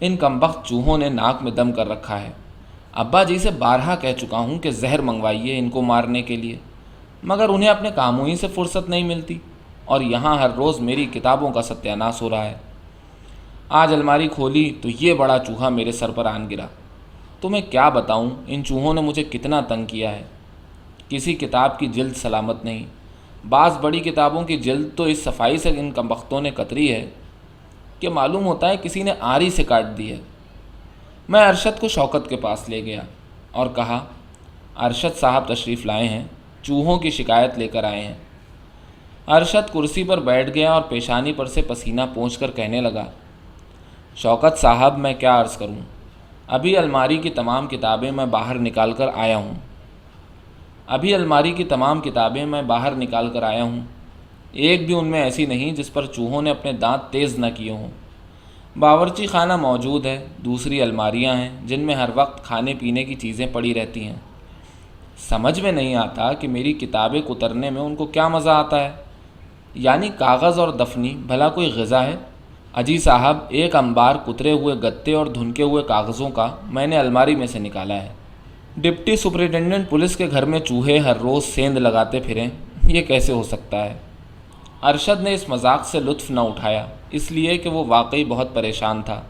ان کمبخت چوہوں نے ناک میں دم کر رکھا ہے۔ ابا جی سے بارہا کہہ چکا ہوں کہ زہر منگوائیے ان کو مارنے کے لیے، مگر انہیں اپنے کاموں ہی سے فرصت نہیں ملتی، اور یہاں ہر روز میری کتابوں کا ستیہ ناش ہو رہا ہے۔ آج الماری کھولی تو یہ بڑا چوہا میرے سر پر آن گرا۔ تمہیں کیا بتاؤں ان چوہوں نے مجھے کتنا تنگ کیا ہے۔ کسی کتاب کی جلد سلامت نہیں، بعض بڑی کتابوں کی جلد تو اس صفائی سے ان کمبختوں نے کتری ہے کہ معلوم ہوتا ہے کسی نے آری سے کاٹ دی ہے۔ میں ارشد کو شوکت کے پاس لے گیا اور کہا، ارشد صاحب تشریف لائے ہیں، چوہوں کی شکایت لے کر آئے ہیں۔ ارشد کرسی پر بیٹھ گیا اور پیشانی پر سے پسینہ پونچھ کر کہنے لگا، شوکت صاحب میں کیا عرض کروں، ابھی الماری کی تمام کتابیں میں باہر نکال کر آیا ہوں، ایک بھی ان میں ایسی نہیں جس پر چوہوں نے اپنے دانت تیز نہ کیے ہوں۔ باورچی خانہ موجود ہے، دوسری الماریاں ہیں جن میں ہر وقت کھانے پینے کی چیزیں پڑی رہتی ہیں۔ سمجھ میں نہیں آتا کہ میری کتابیں کترنے میں ان کو کیا مزہ آتا ہے، یعنی کاغذ اور دفنی بھلا کوئی غذا ہے؟ اجی صاحب، ایک انبار کترے ہوئے گتے اور دھنکے ہوئے کاغذوں کا میں نے الماری میں سے نکالا ہے۔ ڈپٹی سپرنٹینڈنٹ پولیس کے گھر میں چوہے ہر روز سیند لگاتے پھریں، یہ کیسے ہو سکتا ہے؟ ارشد نے اس مذاق سے لطف نہ اٹھایا، اس لیے کہ وہ واقعی بہت پریشان تھا۔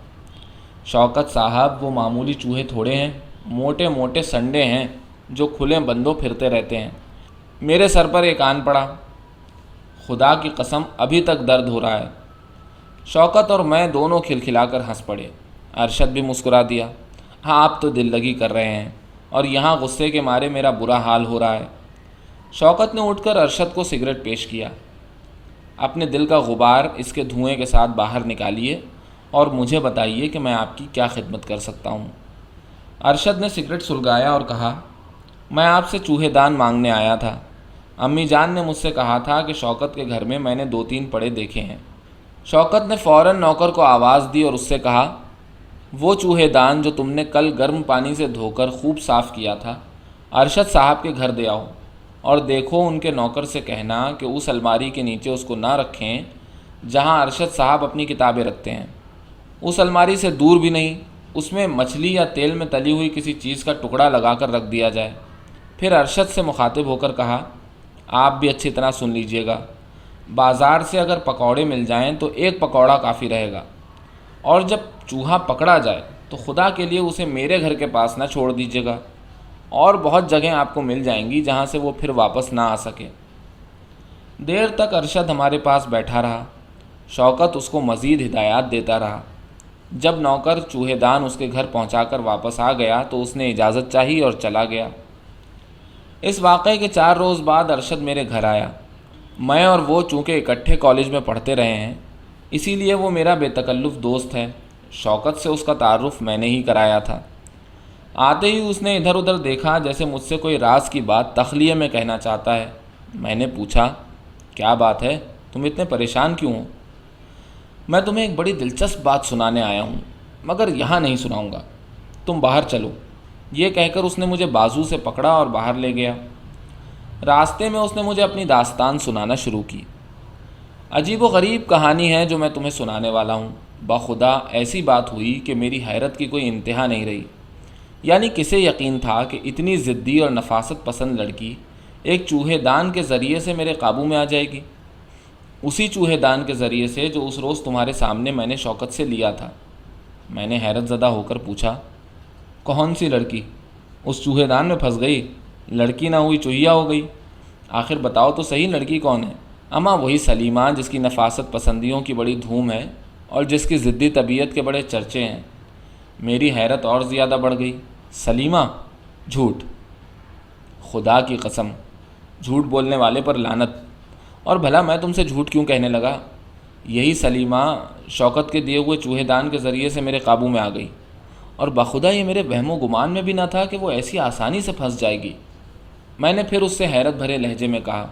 شوکت صاحب، وہ معمولی چوہے تھوڑے ہیں، موٹے موٹے سنڈے ہیں جو کھلے بندوں پھرتے رہتے ہیں۔ میرے سر پر ایک آن پڑا، خدا کی قسم ابھی تک درد ہو رہا ہے۔ شوکت اور میں دونوں کھلکھلا کر ہنس پڑے۔ ارشد بھی مسکرا دیا، ہاں آپ تو دل لگی کر رہے ہیں، اور یہاں غصے کے مارے میرا برا حال ہو رہا ہے۔ شوکت نے اٹھ کر ارشد کو سگریٹ پیش کیا۔ اپنے دل کا غبار اس کے دھوئیں کے ساتھ باہر نکالیے اور مجھے بتائیے کہ میں آپ کی کیا خدمت کر سکتا ہوں۔ ارشد نے سگریٹ سلگایا اور کہا، میں آپ سے چوہے دان مانگنے آیا تھا۔ امی جان نے مجھ سے کہا تھا کہ شوکت کے گھر میں نے 2-3 پڑے دیکھے ہیں۔ شوکت نے فوراً نوکر کو آواز دی اور اس سے کہا، وہ چوہے دان جو تم نے کل گرم پانی سے دھو کر خوب صاف کیا تھا، ارشد صاحب کے گھر دے آؤ، اور دیکھو ان کے نوکر سے کہنا کہ اس الماری کے نیچے اس کو نہ رکھیں جہاں ارشد صاحب اپنی کتابیں رکھتے ہیں۔ اس الماری سے دور بھی نہیں، اس میں مچھلی یا تیل میں تلی ہوئی کسی چیز کا ٹکڑا لگا کر رکھ دیا جائے۔ پھر ارشد سے مخاطب ہو کر کہا، آپ بھی اچھی طرح سن لیجئے گا، بازار سے اگر پکوڑے مل جائیں تو ایک پکوڑا کافی رہے گا، اور جب چوہا پکڑا جائے تو خدا کے لیے اسے میرے گھر کے پاس نہ چھوڑ دیجیے گا، اور بہت جگہیں آپ کو مل جائیں گی جہاں سے وہ پھر واپس نہ آ سکے۔ دیر تک ارشد ہمارے پاس بیٹھا رہا۔ شوکت اس کو مزید ہدایات دیتا رہا۔ جب نوکر چوہے دان اس کے گھر پہنچا کر واپس آ گیا تو اس نے اجازت چاہی اور چلا گیا۔ اس واقعے کے 4 روز بعد ارشد میرے گھر آیا۔ میں اور وہ چونکہ اکٹھے کالج میں پڑھتے رہے ہیں، اسی لیے وہ میرا بے تکلف دوست ہے۔ شوکت سے اس کا تعارف میں نے ہی کرایا تھا۔ آتے ہی اس نے ادھر ادھر دیکھا جیسے مجھ سے کوئی راز کی بات تخلیہ میں کہنا چاہتا ہے۔ میں نے پوچھا، کیا بات ہے، تم اتنے پریشان کیوں ہو؟ میں تمہیں ایک بڑی دلچسپ بات سنانے آیا ہوں، مگر یہاں نہیں سناؤں گا، تم باہر چلو۔ یہ کہہ کر اس نے مجھے بازو سے پکڑا اور باہر لے گیا۔ راستے میں اس نے مجھے اپنی داستان سنانا شروع کی۔ عجیب و غریب کہانی ہے جو میں تمہیں سنانے والا ہوں۔ بخدا ایسی بات ہوئی کہ میری حیرت کی کوئی انتہا نہیں رہی۔ یعنی کسے یقین تھا کہ اتنی ضدی اور نفاست پسند لڑکی ایک چوہے دان کے ذریعے سے میرے قابو میں آ جائے گی، اسی چوہے دان کے ذریعے سے جو اس روز تمہارے سامنے میں نے شوکت سے لیا تھا۔ میں نے حیرت زدہ ہو کر پوچھا، کون سی لڑکی؟ اس چوہے دان میں پھنس گئی؟ لڑکی نہ ہوئی چوہیا ہو گئی؟ آخر بتاؤ تو صحیح، لڑکی کون ہے؟ اماں وہی سلیمہ جس کی نفاست پسندیوں کی بڑی دھوم ہے اور جس کی ضدی طبیعت کے بڑے چرچے ہیں۔ میری حیرت اور زیادہ بڑھ گئی۔ سلیمہ؟ جھوٹ! خدا کی قسم، جھوٹ بولنے والے پر لعنت! اور بھلا میں تم سے جھوٹ کیوں کہنے لگا؟ یہی سلیمہ شوکت کے دیے ہوئے چوہے دان کے ذریعے سے میرے قابو میں آ گئی، اور بخدا یہ میرے وہم و گمان میں بھی نہ تھا کہ وہ ایسی آسانی سے پھنس جائے گی۔ میں نے پھر اس سے حیرت بھرے لہجے میں کہا،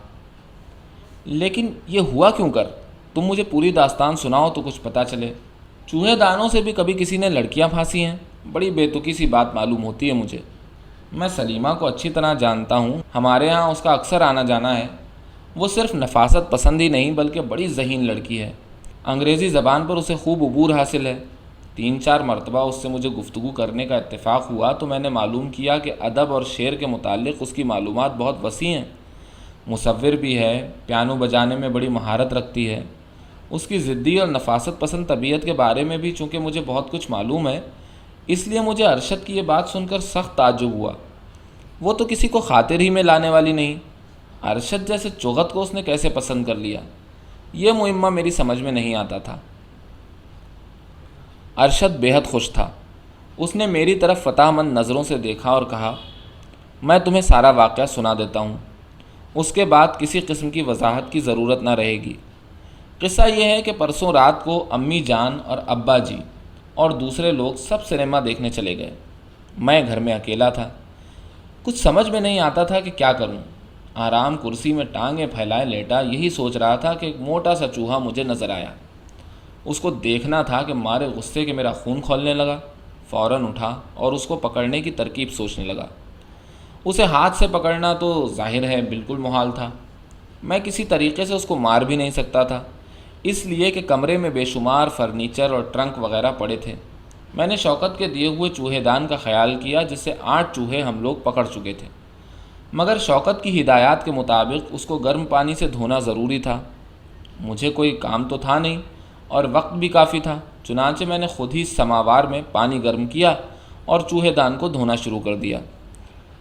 لیکن یہ ہوا کیوں کر؟ تم مجھے پوری داستان سناؤ تو کچھ پتہ چلے۔ چوہے دانوں سے بھی کبھی کسی نے لڑکیاں پھانسی ہیں؟ بڑی بے تکی سی بات معلوم ہوتی ہے مجھے۔ میں سلیمہ کو اچھی طرح جانتا ہوں، ہمارے ہاں اس کا اکثر آنا جانا ہے۔ وہ صرف نفاست پسند ہی نہیں بلکہ بڑی ذہین لڑکی ہے۔ انگریزی زبان پر اسے خوب عبور حاصل ہے۔ 3-4 مرتبہ اس سے مجھے گفتگو کرنے کا اتفاق ہوا تو میں نے معلوم کیا کہ ادب اور شعر کے متعلق اس کی معلومات بہت وسیع ہیں۔ مصور بھی ہے، پیانو بجانے میں بڑی مہارت رکھتی ہے۔ اس کی ضدی اور نفاست پسند طبیعت کے بارے میں بھی چونکہ مجھے بہت کچھ معلوم ہے، اس لیے مجھے ارشد کی یہ بات سن کر سخت تعجب ہوا۔ وہ تو کسی کو خاطر ہی میں لانے والی نہیں، ارشد جیسے چغت کو اس نے کیسے پسند کر لیا؟ یہ معمہ میری سمجھ میں نہیں آتا تھا۔ ارشد بے حد خوش تھا۔ اس نے میری طرف فتح مند نظروں سے دیکھا اور کہا، میں تمہیں سارا واقعہ سنا دیتا ہوں، اس کے بعد کسی قسم کی وضاحت کی ضرورت نہ رہے گی۔ قصہ یہ ہے کہ پرسوں رات کو امی جان اور ابا جی اور دوسرے لوگ سب سنیما دیکھنے چلے گئے۔ میں گھر میں اکیلا تھا۔ کچھ سمجھ میں نہیں آتا تھا کہ کیا کروں۔ آرام کرسی میں ٹانگیں پھیلائے لیٹا یہی سوچ رہا تھا کہ ایک موٹا سا چوہا مجھے نظر آیا۔ اس کو دیکھنا تھا کہ مارے غصے کے میرا خون کھولنے لگا۔ فوراً اٹھا اور اس کو پکڑنے کی ترکیب سوچنے لگا۔ اسے ہاتھ سے پکڑنا تو ظاہر ہے بالکل محال تھا۔ میں کسی طریقے سے اس کو مار بھی نہیں سکتا تھا، اس لیے کہ کمرے میں بے شمار فرنیچر اور ٹرنک وغیرہ پڑے تھے۔ میں نے شوکت کے دیے ہوئے چوہے دان کا خیال کیا جس سے 8 چوہے ہم لوگ پکڑ چکے تھے، مگر شوکت کی ہدایات کے مطابق اس کو گرم پانی سے دھونا ضروری تھا۔ مجھے کوئی کام تو تھا نہیں اور وقت بھی کافی تھا، چنانچہ میں نے خود ہی سماوار میں پانی گرم کیا اور چوہے دان کو دھونا شروع کر دیا۔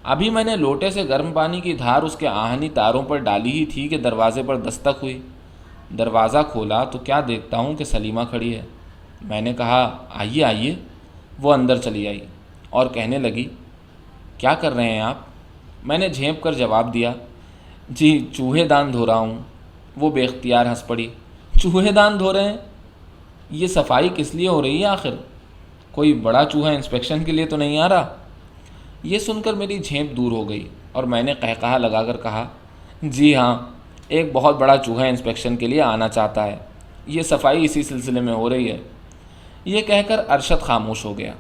ابھی میں نے لوٹے سے گرم پانی کی دھار اس کے آہنی تاروں پر ڈالی ہی تھی کہ دروازے پر دستک ہوئی۔ دروازہ کھولا تو کیا دیکھتا ہوں کہ سلیمہ کھڑی ہے۔ میں نے کہا، آئیے آئیے۔ وہ اندر چلی آئی اور کہنے لگی، کیا کر رہے ہیں آپ؟ میں نے جھینپ کر جواب دیا، جی چوہے دان دھو رہا ہوں۔ وہ بے اختیار ہنس پڑی، چوہے دان دھو رہے ہیں؟ یہ صفائی کس لیے ہو رہی ہے آخر؟ کوئی بڑا چوہا انسپیکشن کے لیے تو نہیں آ رہا؟ یہ سن کر میری جھینپ دور ہو گئی اور میں نے قہقہہ لگا کر کہا، جی ہاں، ایک بہت بڑا چوہا انسپیکشن کے لیے آنا چاہتا ہے، یہ صفائی اسی سلسلے میں ہو رہی ہے۔ یہ کہہ کر ارشد خاموش ہو گیا۔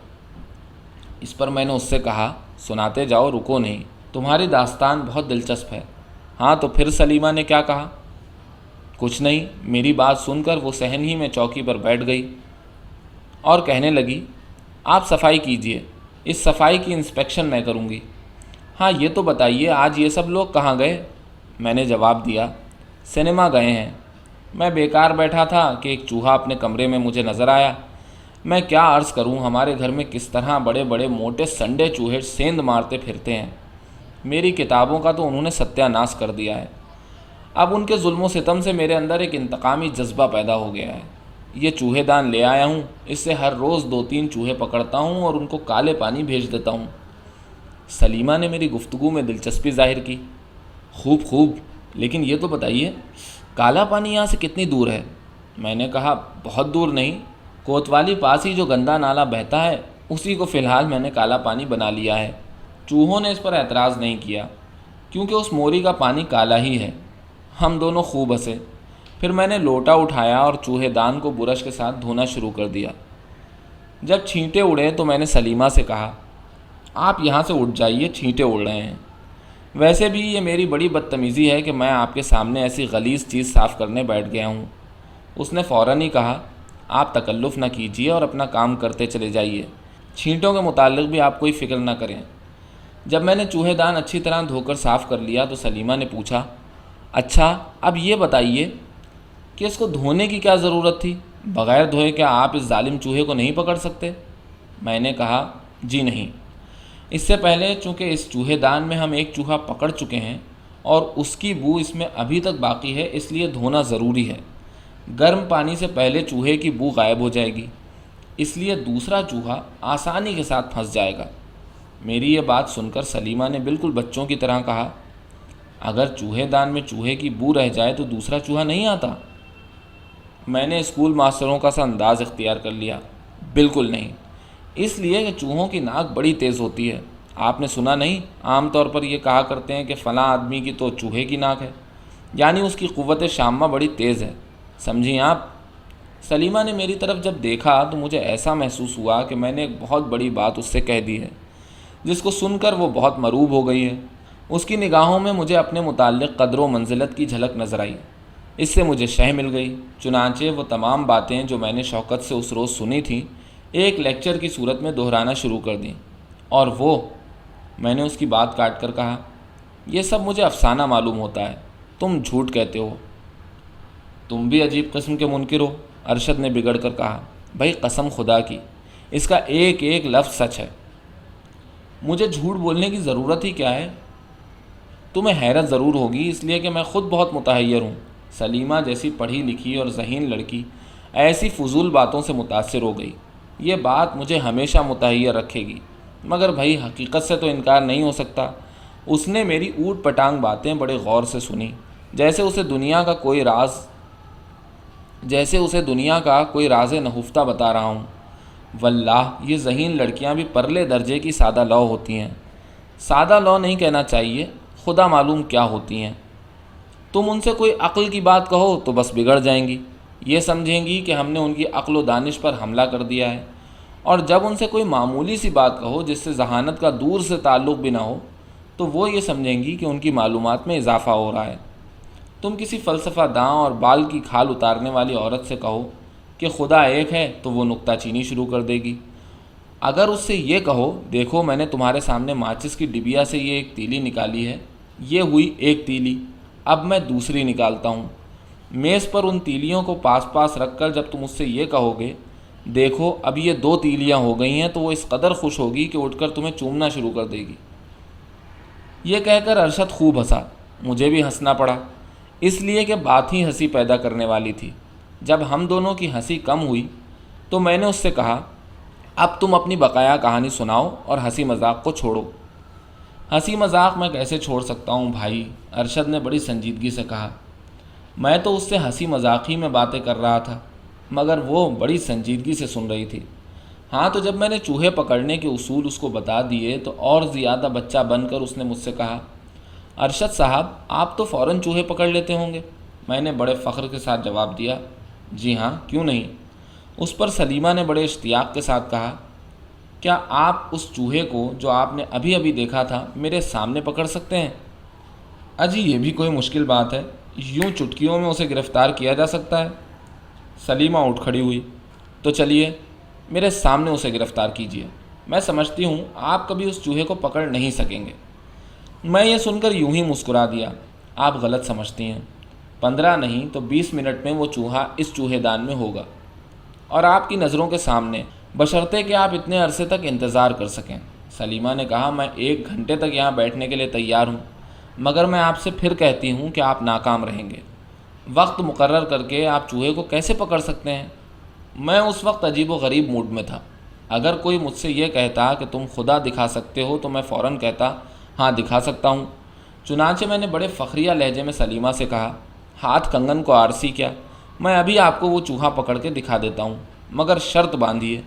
اس پر میں نے اس سے کہا، سناتے جاؤ، رکو نہیں، تمہاری داستان بہت دلچسپ ہے۔ ہاں تو پھر سلیمہ نے کیا کہا؟ کچھ نہیں، میری بات سن کر وہ صحن ہی میں چوکی پر بیٹھ گئی اور کہنے لگی، آپ صفائی کیجئے، اس صفائی کی انسپیکشن میں کروں گی۔ ہاں یہ تو بتائیے آج یہ سب لوگ کہاں گئے؟ میں نے جواب دیا، سنیما گئے ہیں۔ میں بیکار بیٹھا تھا کہ ایک چوہا اپنے کمرے میں مجھے نظر آیا۔ میں کیا عرض کروں ہمارے گھر میں کس طرح بڑے بڑے موٹے سنڈے چوہے سیند مارتے پھرتے ہیں۔ میری کتابوں کا تو انہوں نے ستیہ ناش کر دیا ہے۔ اب ان کے ظلم و ستم سے میرے اندر ایک انتقامی جذبہ پیدا ہو گیا ہے۔ یہ چوہے دان لے آیا ہوں، اس سے ہر روز 2-3 چوہے پکڑتا ہوں اور ان کو کالے پانی بھیج دیتا ہوں۔ سلیمہ نے میری گفتگو میں دلچسپی ظاہر کی۔ خوب خوب، لیکن یہ تو بتائیے کالا پانی یہاں سے کتنی دور ہے؟ میں نے کہا، بہت دور نہیں، کوتوالی پاس ہی جو گندا نالا بہتا ہے اسی کو فی الحال میں نے کالا پانی بنا لیا ہے۔ چوہوں نے اس پر اعتراض نہیں کیا کیونکہ اس موری کا پانی کالا ہی ہے۔ ہم دونوں خوب ہنسے۔ پھر میں نے لوٹا اٹھایا اور چوہے دان کو برش کے ساتھ دھونا شروع کر دیا۔ جب چھینٹے اڑے تو میں نے سلیمہ سے کہا، آپ یہاں سے اٹھ جائیے، چھینٹے اڑ رہے ہیں۔ ویسے بھی یہ میری بڑی بدتمیزی ہے کہ میں آپ کے سامنے ایسی غلیظ چیز صاف کرنے بیٹھ گیا ہوں۔ اس نے فوراً ہی کہا، آپ تکلف نہ کیجیے اور اپنا کام کرتے چلے جائیے، چھینٹوں کے متعلق بھی آپ کوئی فکر نہ کریں۔ جب میں نے چوہے دان اچھی طرح دھو کر صاف کر لیا تو سلیمہ نے پوچھا، اچھا اب یہ بتائیے کہ اس کو دھونے کی کیا ضرورت تھی؟ بغیر دھوئے کیا آپ اس ظالم چوہے کو نہیں پکڑ سکتے؟ میں نے کہا، جی نہیں، اس سے پہلے چونکہ اس چوہے دان میں ہم ایک چوہا پکڑ چکے ہیں اور اس کی بو اس میں ابھی تک باقی ہے، اس لیے دھونا ضروری ہے۔ گرم پانی سے پہلے چوہے کی بو غائب ہو جائے گی، اس لیے دوسرا چوہا آسانی کے ساتھ پھنس جائے گا۔ میری یہ بات سن کر سلیمہ نے بالکل بچوں کی طرح کہا، اگر چوہے دان میں چوہے کی بو رہ جائے تو دوسرا چوہا نہیں آتا؟ میں نے اسکول ماسٹروں کا سا انداز اختیار کر لیا، بالکل نہیں، اس لیے کہ چوہوں کی ناک بڑی تیز ہوتی ہے۔ آپ نے سنا نہیں، عام طور پر یہ کہا کرتے ہیں کہ فلاں آدمی کی تو چوہے کی ناک ہے، یعنی اس کی قوت شامہ بڑی تیز ہے، سمجھیں آپ؟ سلیمہ نے میری طرف جب دیکھا تو مجھے ایسا محسوس ہوا کہ میں نے ایک بہت بڑی بات اس سے کہہ دی ہے، جس کو سن کر وہ بہت مروب ہو گئی ہے۔ اس کی نگاہوں میں مجھے اپنے متعلق قدر و منزلت کی جھلک نظر آئی۔ اس سے مجھے شہ مل گئی، چنانچہ وہ تمام باتیں جو میں نے شوکت سے اس روز سنی تھیں ایک لیکچر کی صورت میں دہرانا شروع کر دیں۔ اور وہ، میں نے اس کی بات کاٹ کر کہا، یہ سب مجھے افسانہ معلوم ہوتا ہے، تم جھوٹ کہتے ہو۔ تم بھی عجیب قسم کے منکر ہو، ارشد نے بگڑ کر کہا۔ بھائی قسم خدا کی، اس کا ایک ایک لفظ سچ ہے۔ مجھے جھوٹ بولنے کی ضرورت ہی کیا ہے؟ تمہیں حیرت ضرور ہوگی، اس لیے کہ میں خود بہت متحیر ہوں۔ سلیمہ جیسی پڑھی لکھی اور ذہین لڑکی ایسی فضول باتوں سے متاثر ہو گئی۔ یہ بات مجھے ہمیشہ متحیر رکھے گی، مگر بھائی حقیقت سے تو انکار نہیں ہو سکتا۔ اس نے میری اوٹ پٹانگ باتیں بڑے غور سے سنی، جیسے اسے دنیا کا کوئی راز نہفتہ بتا رہا ہوں۔ واللہ یہ ذہین لڑکیاں بھی پرلے درجے کی سادہ لو ہوتی ہیں۔ سادہ لو نہیں کہنا چاہیے، خدا معلوم کیا ہوتی ہیں۔ تم ان سے کوئی عقل کی بات کہو تو بس بگڑ جائیں گی، یہ سمجھیں گی کہ ہم نے ان کی عقل و دانش پر حملہ کر دیا ہے۔ اور جب ان سے کوئی معمولی سی بات کہو جس سے ذہانت کا دور سے تعلق بھی نہ ہو، تو وہ یہ سمجھیں گی کہ ان کی معلومات میں اضافہ ہو رہا ہے۔ تم کسی فلسفہ داں اور بال کی کھال اتارنے والی عورت سے کہو کہ خدا ایک ہے تو وہ نکتہ چینی شروع کر دے گی۔ اگر اس سے یہ کہو، دیکھو میں نے تمہارے سامنے ماچس کی ڈبیا سے یہ ایک تیلی نکالی ہے، یہ ہوئی ایک تیلی، اب میں دوسری نکالتا ہوں۔ میز پر ان تیلیوں کو پاس پاس رکھ کر جب تم اس سے یہ کہو گے، دیکھو اب یہ 2 تیلیاں ہو گئی ہیں، تو وہ اس قدر خوش ہوگی کہ اٹھ کر تمہیں چومنا شروع کر دے گی۔ یہ کہہ کر ارشد خوب ہنسا، مجھے بھی ہنسنا پڑا، اس لیے کہ بات ہی ہنسی پیدا کرنے والی تھی۔ جب ہم دونوں کی ہنسی کم ہوئی تو میں نے اس سے کہا، اب تم اپنی بقایا کہانی سناؤ اور ہنسی مذاق کو چھوڑو۔ ہنسی مذاق میں کیسے چھوڑ سکتا ہوں بھائی، ارشد نے بڑی سنجیدگی سے کہا۔ میں تو اس سے ہنسی مذاق ہی میں باتیں کر رہا تھا، مگر وہ بڑی سنجیدگی سے سن رہی تھی۔ ہاں تو جب میں نے چوہے پکڑنے کے اصول اس کو بتا دیے تو اور زیادہ بچہ بن کر اس نے مجھ سے کہا، ارشد صاحب آپ تو فوراً چوہے پکڑ لیتے ہوں گے۔ میں نے بڑے فخر کے ساتھ جواب دیا، جی ہاں کیوں نہیں۔ اس پر سلیمہ نے بڑے اشتیاق کے ساتھ کہا، کیا آپ اس چوہے کو جو آپ نے ابھی ابھی دیکھا تھا میرے سامنے پکڑ سکتے ہیں؟ اجی یہ بھی کوئی مشکل بات ہے، یوں چٹکیوں میں اسے گرفتار کیا جا سکتا ہے؟ سلیمہ اٹھ کھڑی ہوئی، تو چلیے میرے سامنے اسے گرفتار کیجیے، میں سمجھتی ہوں آپ کبھی اس چوہے کو پکڑ نہیں سکیں گے۔ میں یہ سن کر یوں ہی مسکرا دیا، آپ غلط سمجھتی ہیں، 15 نہیں تو 20 منٹ میں وہ چوہا اس چوہے دان میں ہوگا اور آپ کی نظروں کے سامنے، بشرطے کہ آپ اتنے عرصے تک انتظار کر سکیں۔ سلیمہ نے کہا، میں 1 گھنٹے تک یہاں بیٹھنے کے لیے تیار ہوں، مگر میں آپ سے پھر کہتی ہوں کہ آپ ناکام رہیں گے۔ وقت مقرر کر کے آپ چوہے کو کیسے پکڑ سکتے ہیں؟ میں اس وقت عجیب و غریب موڈ میں تھا۔ اگر کوئی مجھ سے یہ کہتا کہ تم خدا دکھا سکتے ہو تو میں فوراً کہتا، ہاں دکھا سکتا ہوں۔ چنانچہ میں نے بڑے فخریہ لہجے میں سلیمہ سے کہا، ہاتھ کنگن کو آرسی کیا، میں ابھی آپ کو وہ چوہا پکڑ کے دکھا دیتا ہوں، مگر شرط باندھیے۔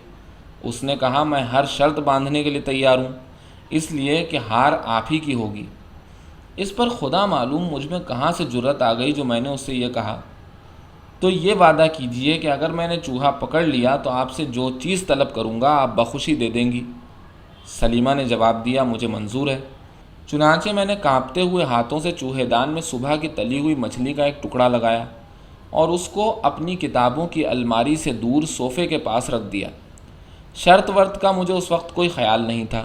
اس نے کہا، میں ہر شرط باندھنے کے لیے تیار ہوں، اس لیے کہ ہار آپ ہی کی ہوگی۔ اس پر خدا معلوم مجھ میں کہاں سے جرأت آ گئی جو میں نے اس سے یہ کہا، تو یہ وعدہ کیجئے کہ اگر میں نے چوہا پکڑ لیا تو آپ سے جو چیز طلب کروں گا آپ بخوشی دے دیں گی۔ سلیمہ نے جواب دیا، مجھے منظور ہے۔ چنانچہ میں نے کانپتے ہوئے ہاتھوں سے چوہے دان میں صبح کی تلی ہوئی مچھلی کا ایک ٹکڑا لگایا اور اس کو اپنی کتابوں کی الماری سے دور صوفے کے پاس رکھ دیا۔ شرط ورت کا مجھے اس وقت کوئی خیال نہیں تھا،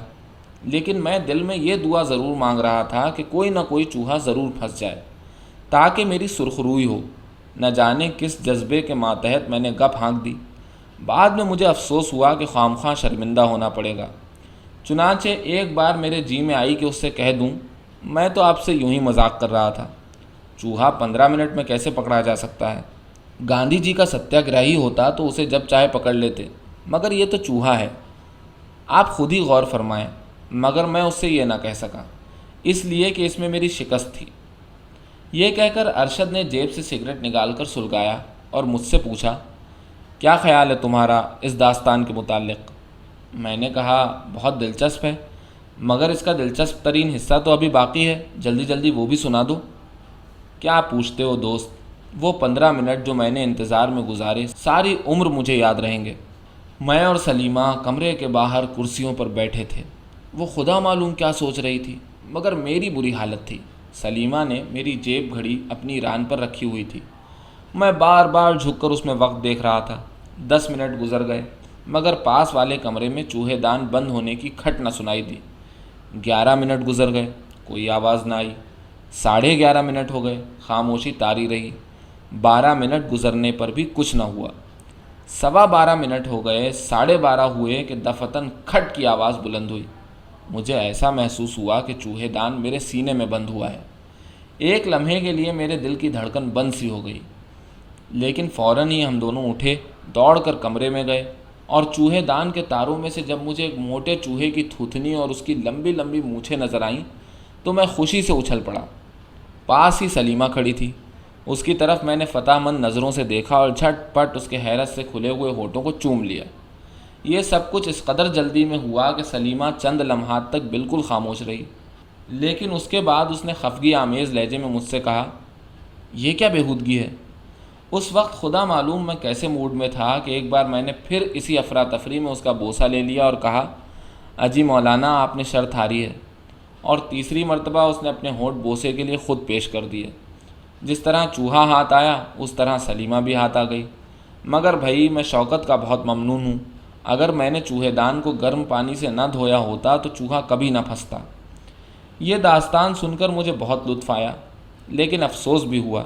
لیکن میں دل میں یہ دعا ضرور مانگ رہا تھا کہ کوئی نہ کوئی چوہا ضرور پھنس جائے تاکہ میری سرخروئی ہو۔ نہ جانے کس جذبے کے ماتحت میں نے گپ ہانک دی۔ بعد میں مجھے افسوس ہوا کہ خواہ شرمندہ ہونا پڑے گا۔ چنانچہ ایک بار میرے جی میں آئی کہ اس سے کہہ دوں، میں تو آپ سے یوں ہی مذاق کر رہا تھا، چوہا 15 منٹ میں کیسے پکڑا جا سکتا ہے؟ گاندھی جی کا ستیہ گرہی ہوتا تو اسے جب چاہے پکڑ لیتے، مگر یہ تو چوہا ہے۔ آپ خود ہی غور فرمائیں، مگر میں اس سے یہ نہ کہہ سکا، اس لیے کہ اس میں میری شکست تھی۔ یہ کہہ کر ارشد نے جیب سے سگریٹ نکال کر سلگایا اور مجھ سے پوچھا، کیا خیال ہے تمہارا اس داستان کے متعلق؟ میں نے کہا، بہت دلچسپ ہے، مگر اس کا دلچسپ ترین حصہ تو ابھی باقی ہے، جلدی جلدی وہ بھی سنا دو۔ کیا پوچھتے ہو دوست، وہ 15 منٹ جو میں نے انتظار میں گزارے ساری عمر مجھے یاد رہیں گے۔ میں اور سلیمہ کمرے کے باہر کرسیوں پر بیٹھے تھے۔ وہ خدا معلوم کیا سوچ رہی تھی، مگر میری بری حالت تھی۔ سلیمہ نے میری جیب گھڑی اپنی ران پر رکھی ہوئی تھی، میں بار بار جھک کر اس میں وقت دیکھ رہا تھا۔ 10 منٹ گزر گئے، مگر پاس والے کمرے میں چوہے دان بند ہونے کی کھٹ نہ سنائی دی۔ 11 منٹ گزر گئے، کوئی آواز نہ آئی۔ 11:30 ہو گئے، خاموشی طاری رہی۔ 12 منٹ گزرنے پر بھی کچھ نہ ہوا۔ 12:15 ہو گئے، 12:30 ہوئے کہ دفتن کھٹ کی آواز بلند ہوئی۔ مجھے ایسا محسوس ہوا کہ چوہے دان میرے سینے میں بند ہوا ہے۔ ایک لمحے کے لیے میرے دل کی دھڑکن بند سی ہو گئی، لیکن فوراً ہی ہم دونوں اٹھے، دوڑ کر کمرے میں گئے، اور چوہے دان کے تاروں میں سے جب مجھے ایک موٹے چوہے کی تھوتنی اور اس کی لمبی لمبی مونچھیں نظر آئیں تو میں خوشی سے اچھل پڑا۔ پاس ہی سلیمہ کھڑی تھی۔ اس کی طرف میں نے فتح مند نظروں سے دیکھا اور جھٹ پٹ اس کے حیرت سے کھلے ہوئے ہونٹوں کو چوم لیا۔ یہ سب کچھ اس قدر جلدی میں ہوا کہ سلیمہ چند لمحات تک بالکل خاموش رہی، لیکن اس کے بعد اس نے خفگی آمیز لہجے میں مجھ سے کہا، یہ کیا بےہودگی ہے؟ اس وقت خدا معلوم میں کیسے موڈ میں تھا کہ ایک بار میں نے پھر اسی افراتفری میں اس کا بوسہ لے لیا اور کہا، اجی مولانا آپ نے شرط ہاری ہے۔ اور تیسری مرتبہ اس نے اپنے ہونٹ بوسے کے لیے خود پیش کر دیے۔ جس طرح چوہا ہاتھ آیا اس طرح سلیمہ بھی ہاتھ آ گئی۔ مگر بھائی، میں شوکت کا بہت ممنون ہوں۔ اگر میں نے چوہے دان کو گرم پانی سے نہ دھویا ہوتا تو چوہا کبھی نہ پھنستا۔ یہ داستان سن کر مجھے بہت لطف آیا، لیکن افسوس بھی ہوا،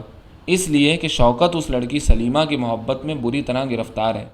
اس لیے کہ شوکت اس لڑکی سلیمہ کی محبت میں بری طرح گرفتار ہے۔